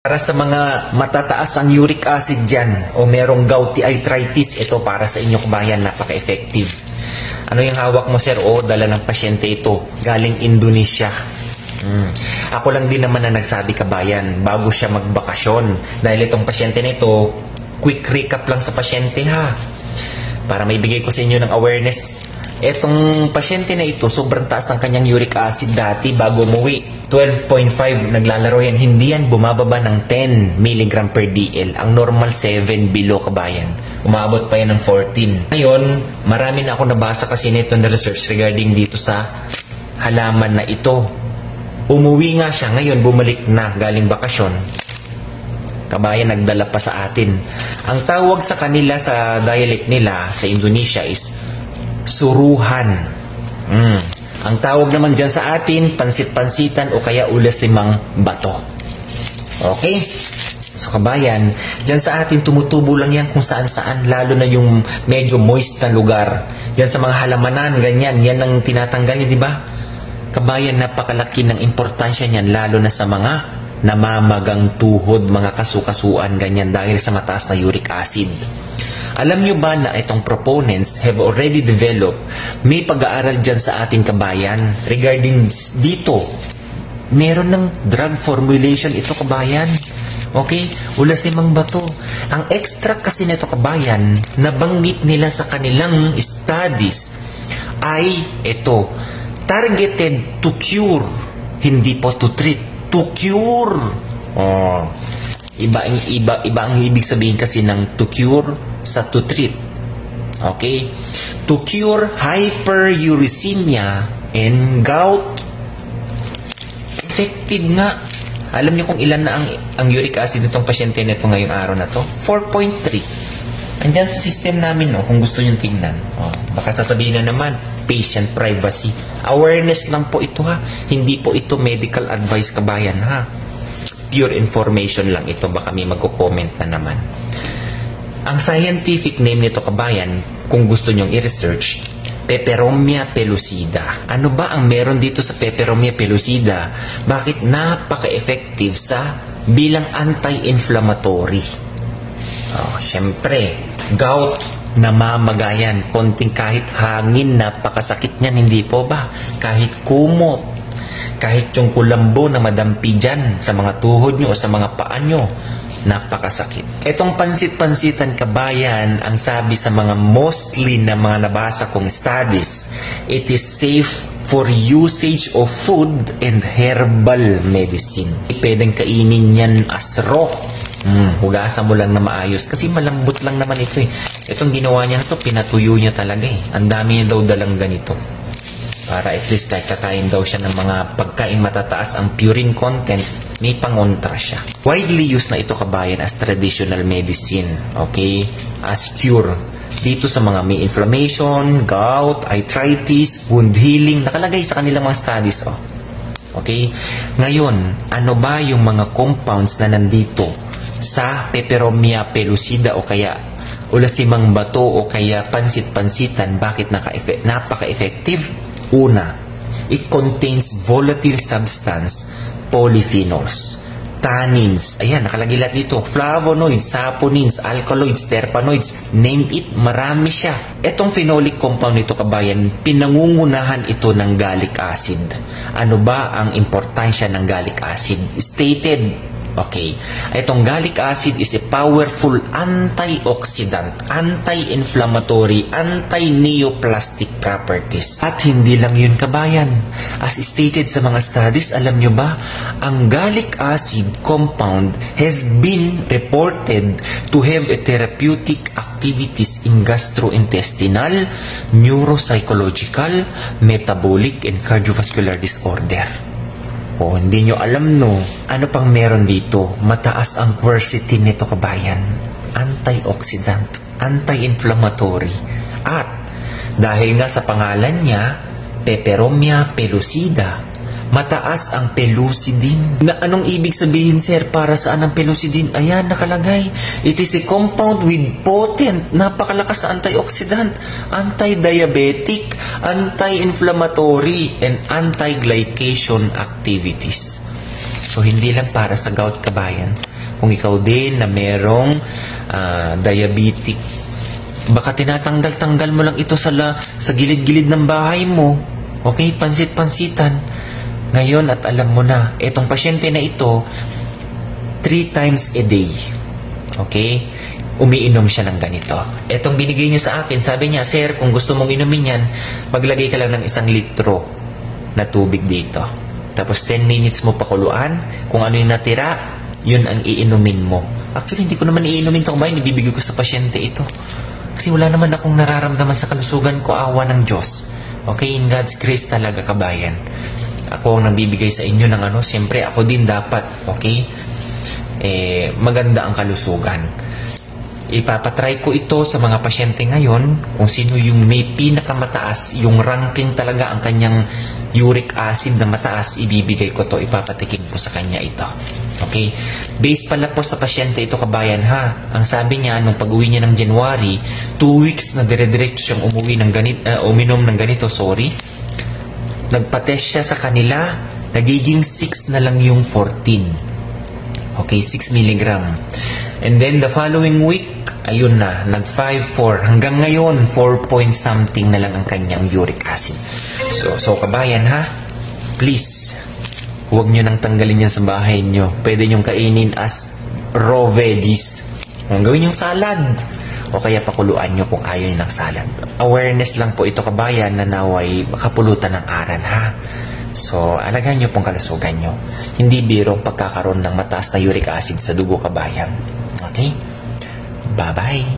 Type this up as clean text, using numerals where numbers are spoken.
Para sa mga matataas ang uric acid dyan o merong gouty arthritis, ito para sa inyo kabayan, napaka-effective. Ano yung hawak mo, sir? O, dala ng pasyente ito, galing Indonesia. Ako lang din naman na nagsabi kabayan, bago siya magbakasyon. Dahil itong pasyente nito, quick recap lang sa pasyente ha. Para maibigay ko sa inyo ng awareness. Etong pasyente na ito, sobrang taas ng kanyang uric acid dati bago umuwi. 12.5 naglalaro yan. Hindi yan bumababa ng 10 mg per DL. Ang normal 7 below kabayan. Umabot pa yan ng 14. Ngayon, marami na ako nabasa kasi nito na research regarding dito sa halaman na ito. Umuwi nga siya. Ngayon, bumalik na galing bakasyon. Kabayan, nagdala pa sa atin. Ang tawag sa kanila sa dialect nila sa Indonesia is suruhan. Ang tawag naman dyan sa atin, pansit-pansitan o kaya ulasimang bato. Okay? So kabayan, dyan sa atin tumutubo lang yan kung saan-saan, lalo na yung medyo moist na lugar. Dyan sa mga halamanan, ganyan, yan ang tinatanggal yun, di ba? Kabayan, napakalaki ng importansya niyan, lalo na sa mga namamagang tuhod, mga kasukasuan, ganyan, dahil sa mataas na uric acid. Alam nyo ba na itong proponents have already developed, may pag-aaral dyan sa ating kabayan regarding dito. Meron ng drug formulation ito kabayan. Okay? Ulasimang bato. Ang extract kasi nito kabayan, nabanggit nila sa kanilang studies ay ito, targeted to cure, hindi po to treat. To cure. Iba ang ibig sabihin kasi ng to cure sa to treat. Okay? To cure hyperuricemia and gout. Effective nga. Alam niyo kung ilan na ang uric acid nitong pasyente nito ngayong araw na to? 4.3. Andyan sa system namin, no, kung gusto nyo tingnan. Baka sasabihin na naman, patient privacy. Awareness lang po ito ha. Hindi po ito medical advice kabayan ha. Pure information lang ito. Baka may magko-comment na naman. Ang scientific name nito kabayan, kung gusto nyong i-research, Peperomia pellucida. Ano ba ang meron dito sa Peperomia pellucida? Bakit napaka-effective sa bilang anti-inflammatory? Siyempre, gout, namamagayan, konting kahit hangin, napakasakit niyan, hindi po ba? Kahit kumot, kahit yung kulambo na madampi dyan sa mga tuhod nyo o sa mga paa nyo, napakasakit. Itong pansit-pansitan kabayan, ang sabi sa mga mostly na mga nabasa kong studies, it is safe for usage of food and herbal medicine. Pwedeng kainin yan as raw. Hugasan mo lang na maayos kasi malambot lang naman ito eh. Itong ginawa niya ito, pinatuyo niya talaga eh. Ang dami niya daw dalang ganito. Para at least kahit kakain daw siya ng mga pagkain matataas ang purine content, may pangontra siya. Widely used na ito kabayan as traditional medicine, okay? As cure. Dito sa mga may inflammation, gout, arthritis, wound healing, nakalagay sa kanilang mga studies, okay? Ngayon, ano ba yung mga compounds na nandito sa Peperomia pellucida o kaya ulasimang bato o kaya pansit-pansitan? Bakit napaka-effective? Una, it contains volatile substance, polyphenols, tannins, ayan, nakalagay lahat dito, flavonoids, saponins, alkaloids, terpenoids, name it, marami siya. Etong phenolic compound nito kabayan, pinangungunahan ito ng gallic acid. Ano ba ang importansya ng gallic acid? Stated. Okay. Itong gallic acid is a powerful antioxidant, anti-inflammatory, anti-neoplastic properties. At hindi lang yun kabayan. As stated sa mga studies, alam nyo ba, ang gallic acid compound has been reported to have a therapeutic activities in gastrointestinal, neuropsychological, metabolic, and cardiovascular disorder. Hindi nyo alam no, ano pang meron dito? Mataas ang quercetin nito kabayan. Antioxidant, anti-inflammatory. At dahil nga sa pangalan niya, Peperomia pellucida, mataas ang pellucidin. Na anong ibig sabihin, sir? Para saan ang pellucidin? Ayan, nakalagay. It is a compound with potent, napakalakas na antioxidant, anti-diabetic, anti-inflammatory, and anti-glycation activities. So, hindi lang para sa gout, kabayan. Kung ikaw din na merong diabetic, baka tinatanggal-tanggal mo lang ito sa gilid-gilid ng bahay mo. Okay? Pansit-pansitan. Ngayon at alam mo na, itong pasyente na ito, 3 times a day. Okay? Umiinom siya ng ganito. Etong binigay niya sa akin, sabi niya, "Sir, kung gusto mong inumin yan, maglagay ka lang ng 1 litro na tubig dito. Tapos 10 minutes mo pakuluan. Kung ano yung natira, yun ang iinumin mo." Actually, hindi ko naman iinumin ito, kabayan. Ibibigay ko sa pasyente ito. Kasi wala naman akong nararamdaman sa kalusugan ko, awa ng Diyos. Okay? In God's grace talaga, kabayan. Ako ang nagbibigay sa inyo ng siyempre ako din dapat, okay? Maganda ang kalusugan. Ipapatry ko ito sa mga pasyente ngayon, kung sino yung may pinakamataas, yung ranking talaga ang kanyang uric acid na mataas, ibibigay ko to, ipapatikim po sa kanya ito. Okay? Based pala po sa pasyente ito, kabayan, ha? Ang sabi niya, nung pag-uwi niya ng January, 2 weeks na dire-diretso siyang uminom ng ganito, Nagpa-test siya sa kanila, nagiging 6 na lang yung 14. Okay, 6 milligram. And then the following week, ayun na, nag-5-4. Hanggang ngayon, 4 point something na lang ang kanyang uric acid. So kabayan, ha? Please, huwag nyo nang tanggalin yan sa bahay nyo. Pwede nyong kainin as raw veggies. Kung gawin yung salad, o kaya pakuluan nyo kung ayaw nyo ng salad. Awareness lang po ito, kabayan, na naway kapulutan ng aral, ha? So, alagaan nyo pong kalusugan nyo. Hindi biro pagkakaroon ng mataas na uric acid sa dugo, kabayan. Okay? Bye-bye!